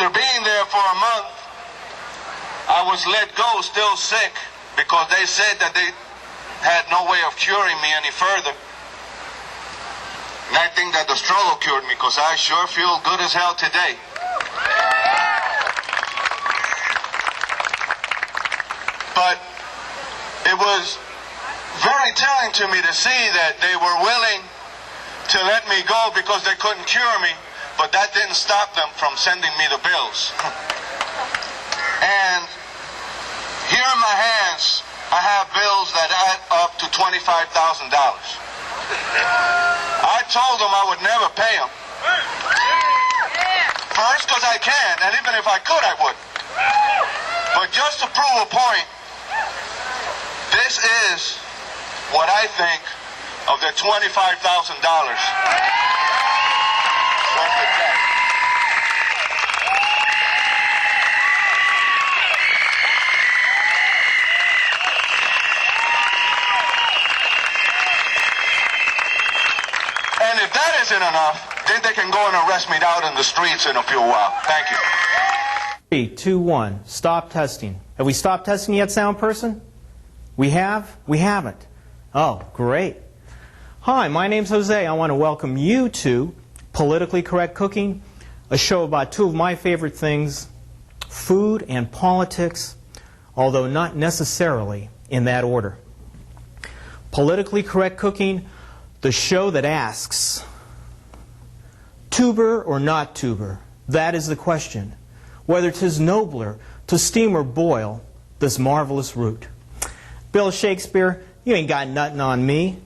After being there for a month, I was let go still sick because they said that they had no way of curing me any further. And I think that the struggle cured me because I sure feel good as hell today. But it was very telling to me to see that they were willing to let me go because they couldn't cure me, but that didn't stop them from sending me the bills. And here in my hands, I have bills that add up to $25,000. I told them I would never pay them. First, because I can, and even if I could, I wouldn't. But just to prove a point, this is what I think of the $25,000 worth of debt. And if that isn't enough, then they can go and arrest me out in the streets in a few while. Thank you. 3, 2, 1. Stop testing. Have we stopped testing yet, sound person? We have? We haven't. Oh, great. Hi, my name's Jose. I want to welcome you to Politically Correct Cooking, a show about two of my favorite things, food and politics, although not necessarily in that order. Politically Correct Cooking, the show that asks, tuber or not tuber? That is the question. Whether 'tis nobler to steam or boil this marvelous root. Bill Shakespeare, you ain't got nothing on me.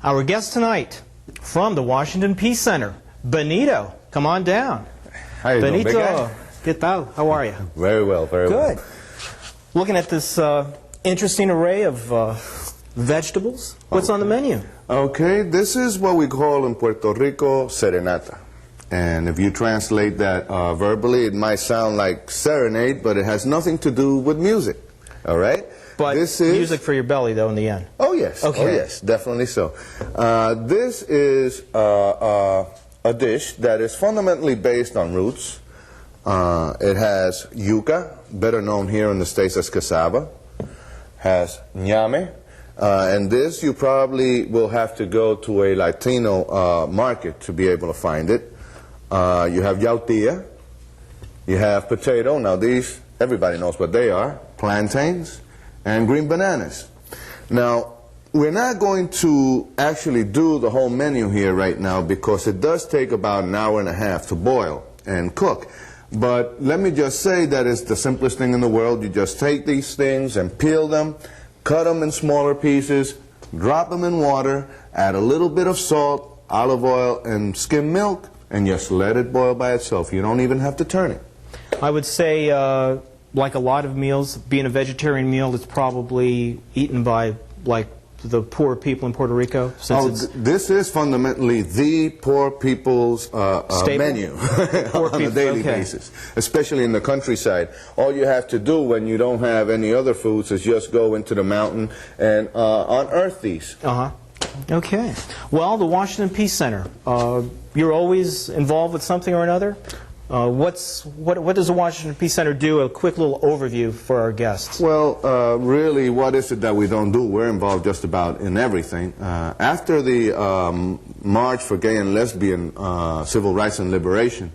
Our guest tonight, from the Washington Peace Center, Benito. Come on down. How you doing, big guy? Benito, ¿qué tal? How are you? Very well, very well. Good. Looking at this interesting array of vegetables. What's on the menu? Okay, this is what we call in Puerto Rico serenata. And if you translate that verbally, it might sound like serenade, but it has nothing to do with music. All right? But this is music for your belly, though, in the end. Oh, yes. Okay. Oh, yes, definitely so. This is a dish that is fundamentally based on roots. It has yuca, better known here in the States as cassava. Has ñame. And this you probably will have to go to a Latino market to be able to find it. You have yautía. You have potato. Now these, everybody knows what they are. Plantains and green bananas. Now, we're not going to actually do the whole menu here right now because it does take about an hour and a half to boil and cook. But let me just say that it's the simplest thing in the world. You just take these things and peel them, cut them in smaller pieces, drop them in water, add a little bit of salt, olive oil, and skim milk, and just let it boil by itself. You don't even have to turn it. I would say, like a lot of meals, being a vegetarian meal, it's probably eaten by, like, the poor people in Puerto Rico. This is fundamentally the poor people's menu on a daily basis, especially in the countryside. All you have to do when you don't have any other foods is just go into the mountain and unearth these. Okay. Well, the Washington Peace Center, you're always involved with something or another? What does the Washington Peace Center do? A quick little overview for our guests. Well, really, what is it that we don't do? We're involved just about in everything. After the March for Gay and Lesbian Civil Rights and Liberation,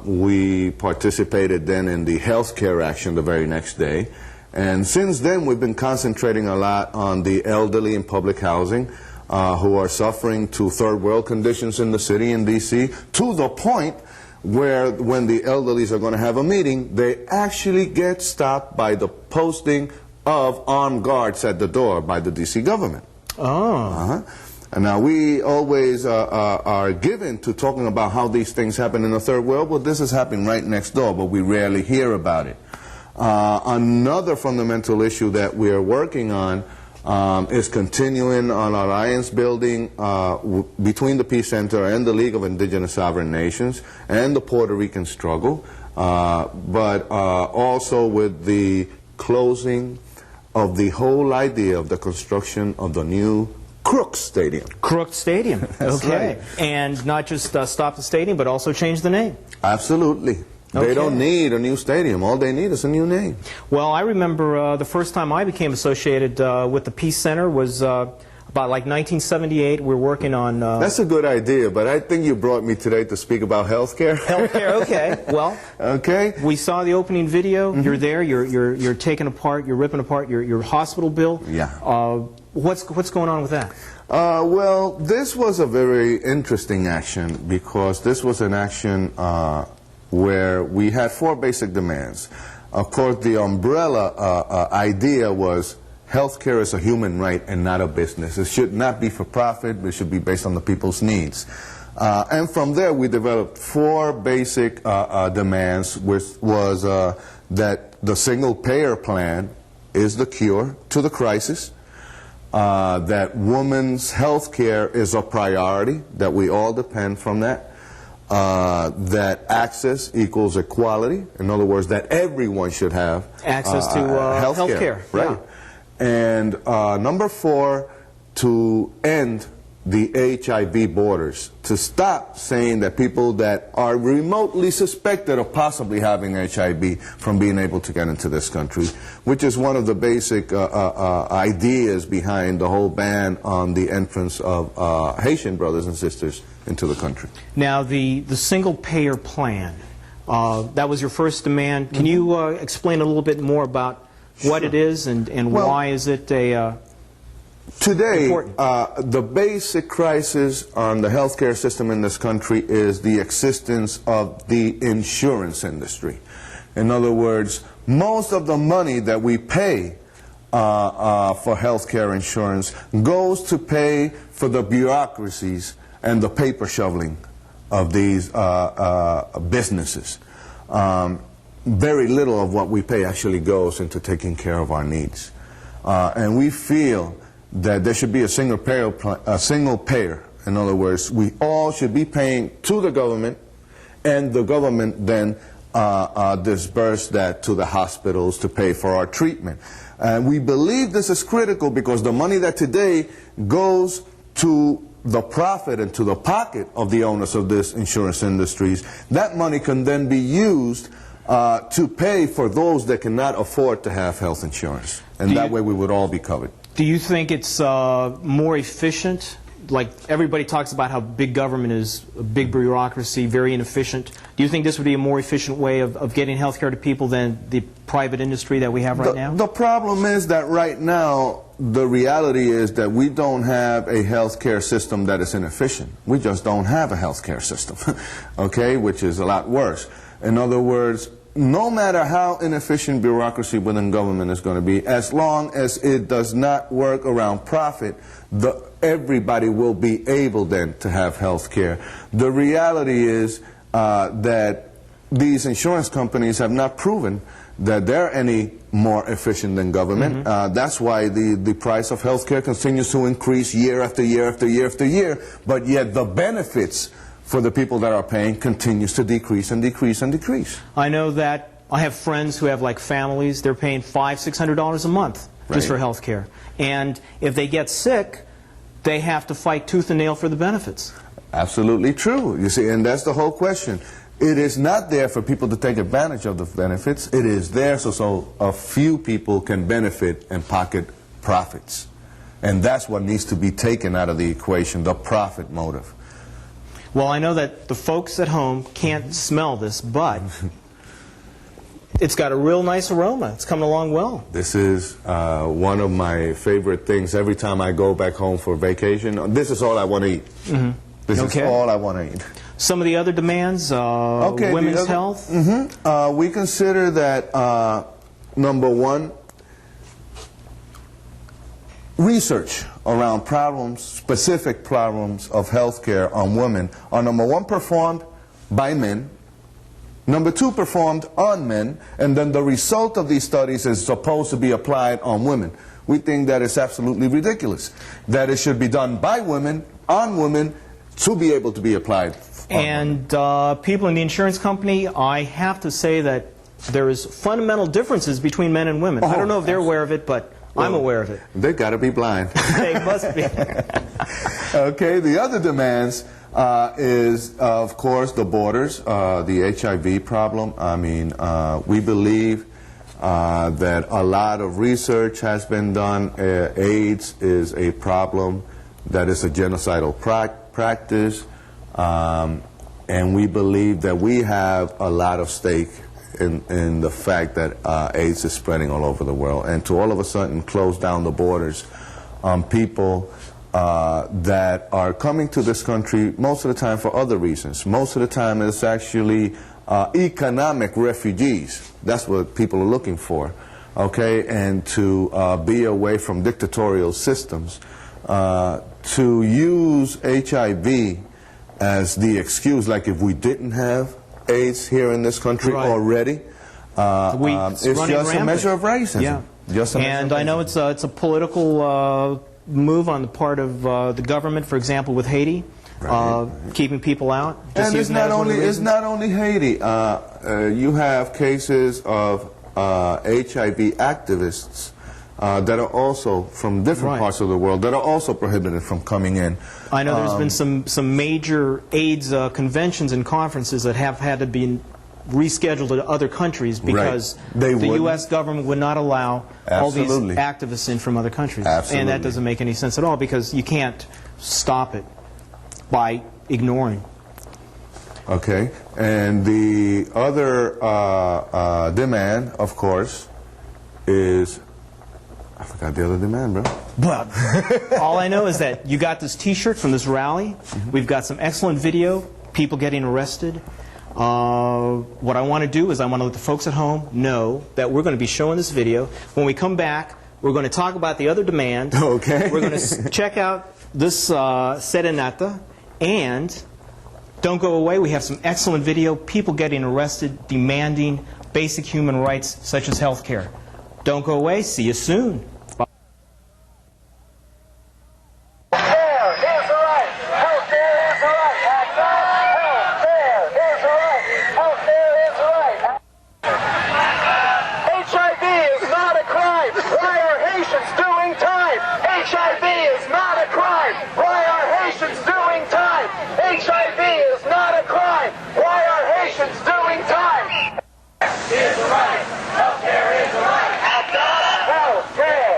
we participated then in the health care action the very next day. And since then, we've been concentrating a lot on the elderly in public housing who are suffering to third world conditions in the city in D.C., to the point where when the elderlies are going to have a meeting, they actually get stopped by the posting of armed guards at the door by the D.C. government. And now we always are given to talking about how these things happen in the third world. Well, this is happening right next door, but we rarely hear about it. Another fundamental issue that we are working on is continuing on alliance building between the Peace Center and the League of Indigenous Sovereign Nations and the Puerto Rican struggle, but also with the closing of the whole idea of the construction of the new Crook Stadium. Crook Stadium. Okay. Right. And not just stop the stadium, but also change the name. Absolutely. They don't need a new stadium. All they need is a new name. Well, I remember the first time I became associated with the Peace Center was about like 1978. We were working on... That's a good idea, but I think you brought me today to speak about health care. Health care, okay. Well, okay. We saw the opening video. You're there. You're taking apart, you're ripping apart your hospital bill. Yeah. What's going on with that? Well, this was a very interesting action because this was an action where we had 4 basic demands. Of course, the umbrella idea was healthcare is a human right and not a business. It should not be for profit, but it should be based on the people's needs. And from there, we developed 4 basic demands, which was that the single-payer plan is the cure to the crisis, that women's health care is a priority, that we all depend from that, that access equals equality. In other words, that everyone should have access to health care. Right. Yeah. And number 4, to end the HIV borders, to stop saying that people that are remotely suspected of possibly having HIV from being able to get into this country, which is one of the basic ideas behind the whole ban on the entrance of Haitian brothers and sisters into the country. Now, the single-payer plan, that was your first demand. Can you explain a little bit more about what it is and Well, why is it a today, important? The basic crisis on the healthcare system in this country is the existence of the insurance industry. In other words, most of the money that we pay for healthcare insurance goes to pay for the bureaucracies and the paper shoveling of these businesses. Very little of what we pay actually goes into taking care of our needs. And we feel that there should be a single payer. In other words, we all should be paying to the government, and the government then disperse that to the hospitals to pay for our treatment. And we believe this is critical because the money that today goes to the profit and to the pocket of the owners of these insurance industries, that money can then be used to pay for those that cannot afford to have health insurance. And that way we would all be covered. Do you think it's more efficient? Like everybody talks about how big government is, a big bureaucracy, very inefficient. Do you think this would be a more efficient way of getting health care to people than the private industry that we have right now? The problem is that right now, the reality is that we don't have a health care system that is inefficient. We just don't have a health care system, okay, which is a lot worse. In other words, no matter how inefficient bureaucracy within government is going to be, as long as it does not work around profit, everybody will be able then to have health care. The reality is that these insurance companies have not proven that they're any more efficient than government. That's why the price of health care continues to increase year after year after year after year, but yet the benefits for the people that are paying continues to decrease and decrease and decrease. I know that I have friends who have like families, they're paying $500–600 a month just for health care. And if they get sick, they have to fight tooth and nail for the benefits. Absolutely true. You see, and that's the whole question. It is not there for people to take advantage of the benefits. It is there so a few people can benefit and pocket profits. And that's what needs to be taken out of the equation, the profit motive. Well, I know that the folks at home can't smell this, but it's got a real nice aroma. It's coming along well. This is one of my favorite things every time I go back home for vacation. This is all I want to eat. This is all I want to eat. Some of the other demands, women's health? We consider that, number 1, research around problems, specific problems of health care on women are, number 1, performed by men, number 2, performed on men, and then the result of these studies is supposed to be applied on women. We think that is absolutely ridiculous, that it should be done by women, on women, to be able to be applied. And people in the insurance company, I have to say that there is fundamental differences between men and women. I don't know if they're aware of it, but I'm aware of it. They've got to be blind. They must be. Okay, the other demands is, of course, the borders, the HIV problem. I mean, we believe that a lot of research has been done. AIDS is a problem that is a genocidal practice, and we believe that we have a lot of stake in the fact that AIDS is spreading all over the world. And to all of a sudden close down the borders on people that are coming to this country most of the time for other reasons. Most of the time it's actually economic refugees. That's what people are looking for, okay? And to be away from dictatorial systems. To use HIV as the excuse, like if we didn't have AIDS here in this country already, it's just a measure of racism. Yeah. Just a measure and of I know racism. it's a political move on the part of the government, for example, with Haiti, keeping people out. And it's not only Haiti. You have cases of HIV activists that are also from different parts of the world that are also prohibited from coming in. I know there's been some major AIDS conventions and conferences that have had to be rescheduled to other countries because the U.S. government would not allow all these activists in from other countries. And that doesn't make any sense at all because you can't stop it by ignoring. Okay. And the other demand, of course, is... I forgot the other demand, bro. Well, all I know is that you got this T-shirt from this rally. We've got some excellent video, people getting arrested. What I want to do is I want to let the folks at home know that we're going to be showing this video. When we come back, we're going to talk about the other demand. Okay. We're going to check out this seranata. And don't go away. We have some excellent video, people getting arrested, demanding basic human rights such as health care. Don't go away. See you soon. Bye. Healthcare is a right. Healthcare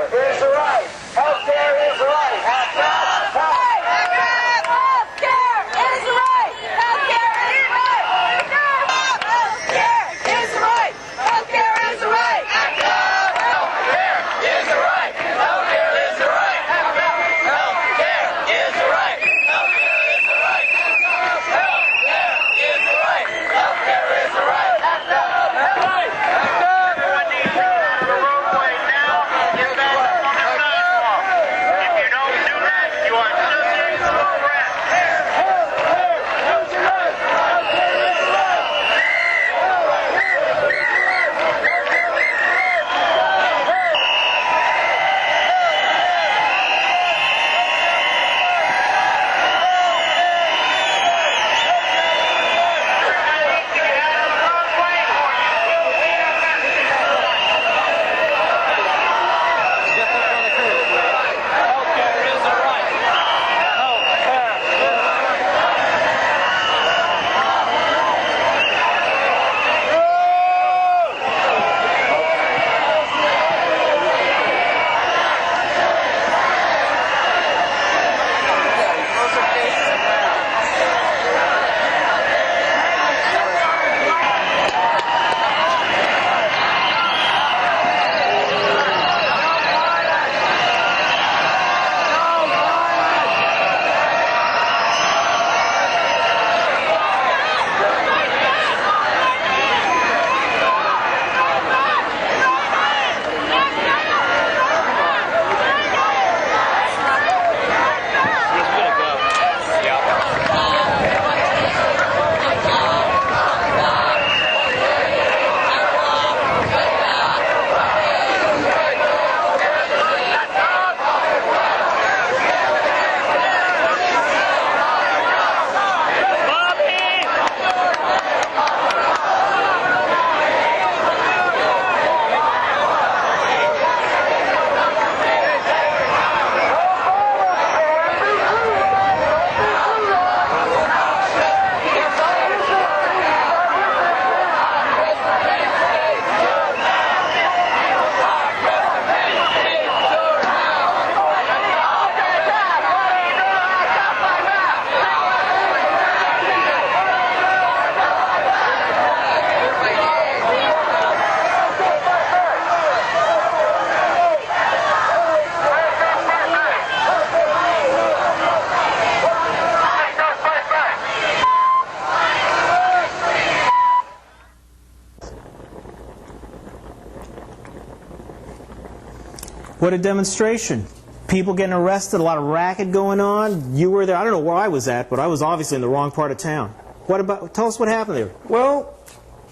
What a demonstration. People getting arrested, a lot of racket going on. You were there. I don't know where I was at, but I was obviously in the wrong part of town. Tell us what happened there. Well,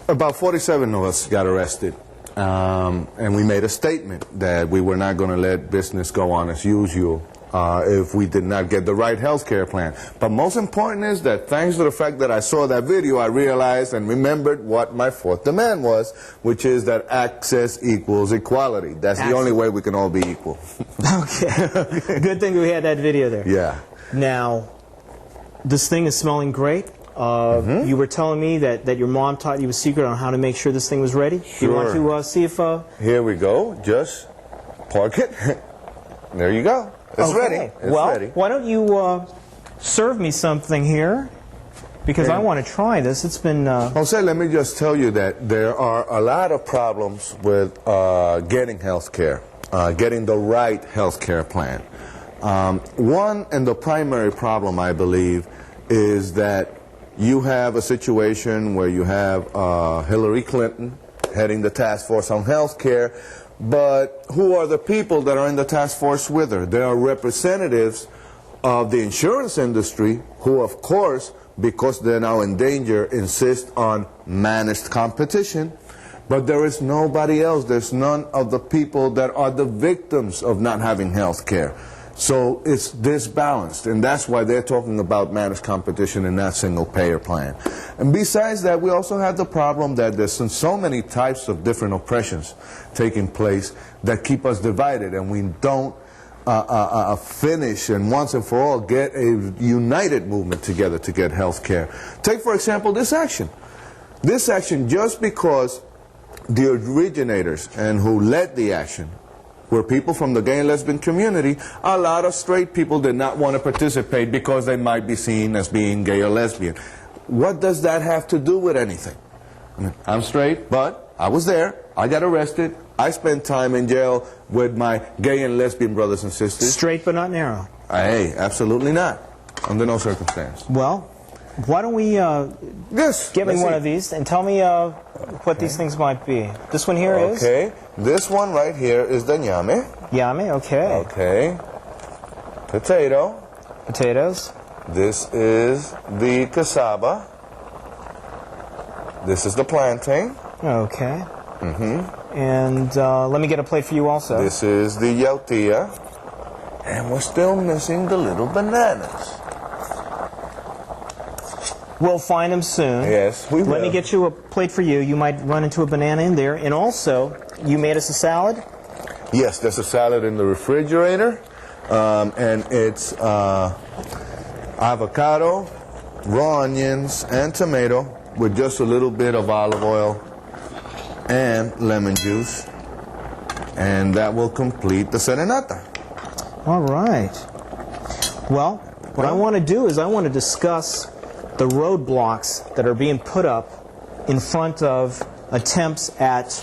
about 47 of us got arrested. And we made a statement that we were not going to let business go on as usual if we did not get the right health care plan. But most important is that thanks to the fact that I saw that video, I realized and remembered what my fourth demand was, which is that access equals equality. That's the only way we can all be equal. Okay. Good thing we had that video there. Yeah. Now, this thing is smelling great. You were telling me that your mom taught you a secret on how to make sure this thing was ready. Sure. You want to see if... Here we go. Just park it. There you go. It's ready. It's ready. Why don't you serve me something here? Because I want to try this. It's been... Jose, let me just tell you that there are a lot of problems with getting health care, getting the right health care plan. One and the primary problem, I believe, is that you have a situation where you have Hillary Clinton heading the task force on health care, but who are the people that are in the task force with her? They are representatives of the insurance industry who, of course, because they're now in danger, insist on managed competition. But there is nobody else. There's none of the people that are the victims of not having health care. So it's disbalanced, and that's why they're talking about managed competition and not single-payer plan. And besides that, we also have the problem that there's so many types of different oppressions taking place that keep us divided, and we don't finish and once and for all get a united movement together to get health care. Take, for example, this action. This action, just because the originators and who led the action were people from the gay and lesbian community, a lot of straight people did not want to participate because they might be seen as being gay or lesbian. What does that have to do with anything? I mean, I'm straight, but I was there. I got arrested. I spent time in jail with my gay and lesbian brothers and sisters. Straight but not narrow. Hey, absolutely not. Under no circumstance. Well, why don't we give me one of these and tell me what these things might be. This one here is? Okay. This one right here is the ñame. Yame, okay. Okay. Potato. Potatoes. This is the cassava. This is the plantain. Okay. And let me get a plate for you also. This is the yautía. And we're still missing the little bananas. We'll find them soon. Yes, we will. Let me get you a plate for you. You might run into a banana in there. And also, you made us a salad? Yes, there's a salad in the refrigerator. And it's avocado, raw onions, and tomato with just a little bit of olive oil and lemon juice. And that will complete the seranata. All right. Well, what I want to do is I want to discuss the roadblocks that are being put up in front of attempts at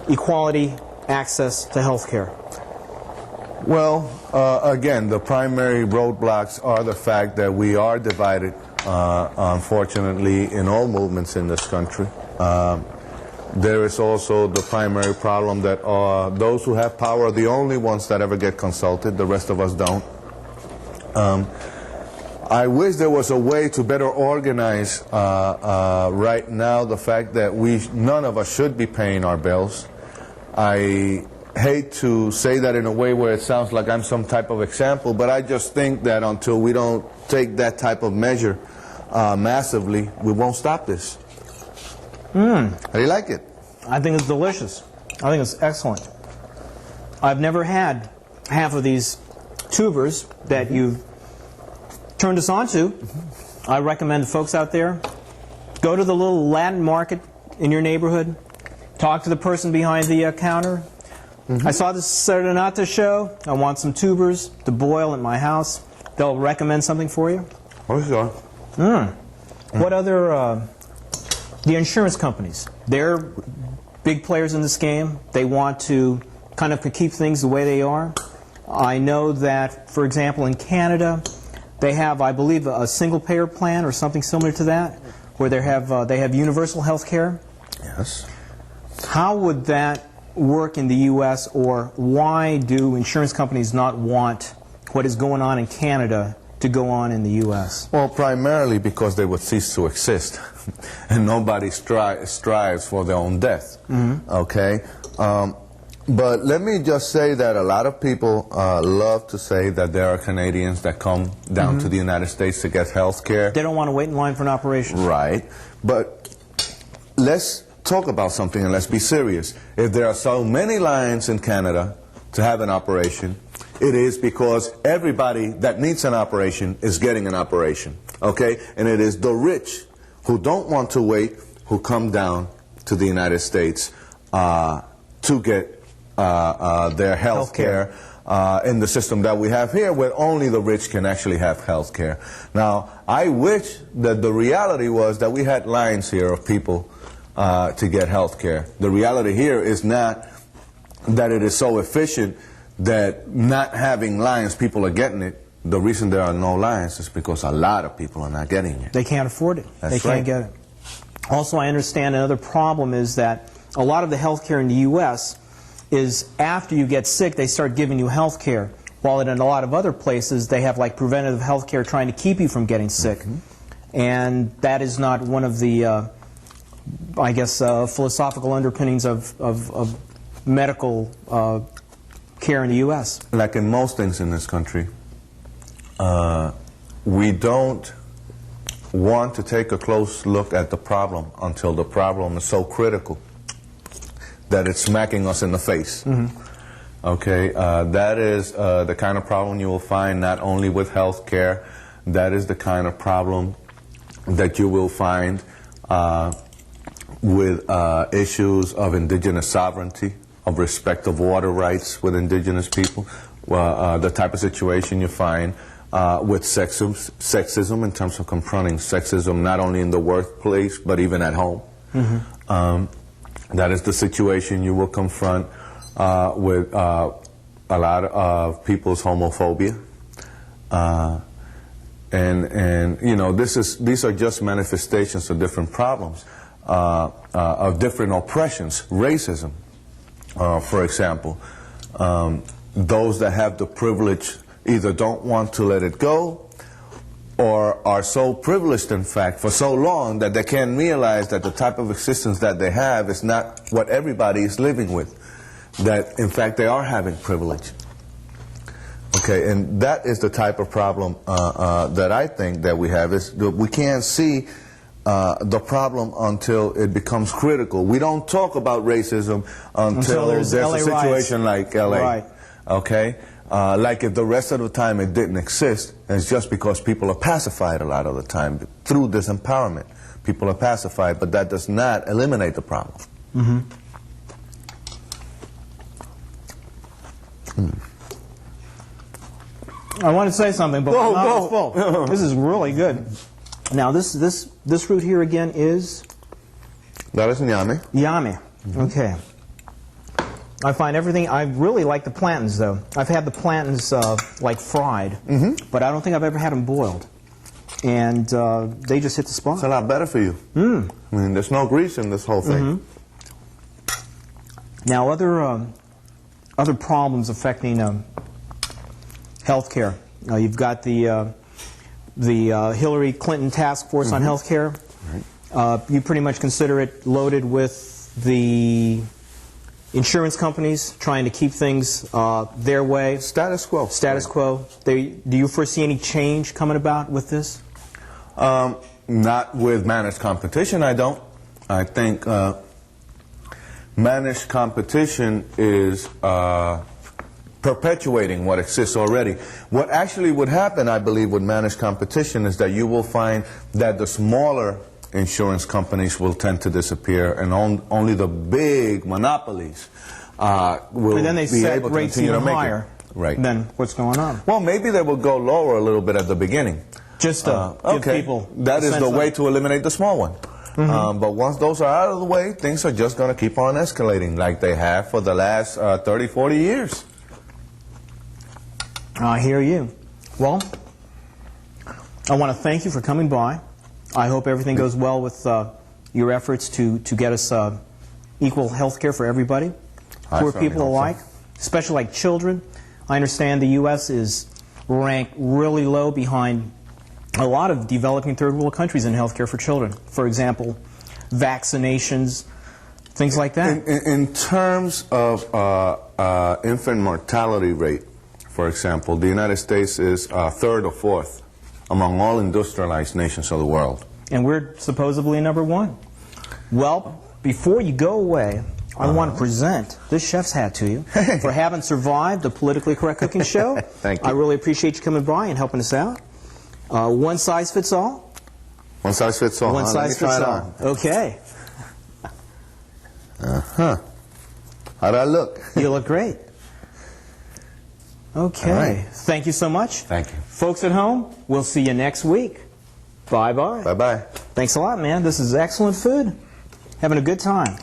equality access to health care. Well, again, the primary roadblocks are the fact that we are divided, unfortunately, in all movements in this country. There is also the primary problem that those who have power are the only ones that ever get consulted. The rest of us don't. I wish there was a way to better organize right now the fact that none of us should be paying our bills. I hate to say that in a way where it sounds like I'm some type of example, but I just think that until we don't take that type of measure massively, we won't stop this. How do you like it? I think it's delicious. I think it's excellent. I've never had half of these tubers that you've turned us on to. I recommend folks out there, go to the little Latin market in your neighborhood, talk to the person behind the counter. I saw this seranata show. I want some tubers to boil at my house. They'll recommend something for you. Oh, sure. What other... the insurance companies, they're big players in this game. They want to kind of keep things the way they are. I know that, for example, in Canada, they have, I believe, a single-payer plan or something similar to that, where they have universal health care. Yes. How would that work in the U.S., or why do insurance companies not want what is going on in Canada to go on in the U.S.? Well, primarily because they would cease to exist, and nobody strives for their own death. Okay? But let me just say that a lot of people love to say that there are Canadians that come down to the United States to get health care. They don't want to wait in line for an operation. Right. But let's talk about something and let's be serious. If there are so many lines in Canada to have an operation, it is because everybody that needs an operation is getting an operation. Okay? And it is the rich who don't want to wait who come down to the United States to get their health care in the system that we have here, where only the rich can actually have health care. Now, I wish that the reality was that we had lines here of people to get health care. The reality here is not that it is so efficient that not having lines, people are getting it. The reason there are no lines is because a lot of people are not getting it. They can't afford it. That's they can't right. get it. Also, I understand another problem is that a lot of the health care in the U.S. is after you get sick, they start giving you health care, while in a lot of other places they have like preventative health care trying to keep you from getting sick. And that is not one of the, I guess, philosophical underpinnings of medical care in the U.S. Like in most things in this country, we don't want to take a close look at the problem until the problem is so critical that it's smacking us in the face. Okay, that is the kind of problem you will find not only with health care, that is the kind of problem that you will find with issues of indigenous sovereignty, of respect of water rights with indigenous people, the type of situation you find with sexism in terms of confronting sexism not only in the workplace but even at home. That is the situation you will confront with a lot of people's homophobia. And you know, these are just manifestations of different problems, of different oppressions. Racism, for example. Those that have the privilege either don't want to let it go, or are so privileged, in fact, for so long that they can't realize that the type of existence that they have is not what everybody is living with. That, in fact, they are having privilege. Okay, and that is the type of problem that I think that we have. Is that we can't see the problem until it becomes critical. We don't talk about racism until there's a situation like LA. Right. Okay? Like if the rest of the time it didn't exist, it's just because people are pacified a lot of the time through disempowerment. People are pacified, but that does not eliminate the problem. I want to say something, but Whoa, I'm not whoa. full. This is really good. Now, this root here again is That is nyame. yame. Okay. I find everything. I really like the plantains, though. I've had the plantains like fried, but I don't think I've ever had them boiled. And they just hit the spot. It's a lot better for you. I mean, there's no grease in this whole thing. Now, other problems affecting health care. You've got the Hillary Clinton task force on health care. You pretty much consider it loaded with the insurance companies trying to keep things their way. Status quo. Status quo. Do you foresee any change coming about with this? Not with managed competition, I don't. I think managed competition is perpetuating what exists already. What actually would happen, I believe, with managed competition is that you will find that the smaller insurance companies will tend to disappear, and only the big monopolies will And then they be set able to rates continue to even make higher Right. than what's going on. Well, maybe they will go lower a little bit at the beginning. Just to give people that a is sense the of- way to eliminate the small one. But once those are out of the way, things are just going to keep on escalating like they have for the last 30, 40 years. I hear you. Well, I want to thank you for coming by. I hope everything goes well with your efforts to get us equal health care for everybody. I poor certainly people hope so. alike, especially like children. I understand the U.S. is ranked really low behind a lot of developing third world countries in healthcare for children. For example, vaccinations, things like that. In terms of infant mortality rate, for example, the United States is third or fourth among all industrialized nations of the world. And we're supposedly number one. Well, before you go away, I want to present this chef's hat to you for having survived the Politically Correct Cooking Show. Thank you. I really appreciate you coming by and helping us out. One size fits all? One size fits all. One huh? size Let me fits try it all. on. Okay. Uh-huh. How do I look? You look great. Okay. All right. Thank you so much. Thank you. Folks at home, we'll see you next week. Bye-bye. Bye-bye. Thanks a lot, man. This is excellent food. Having a good time.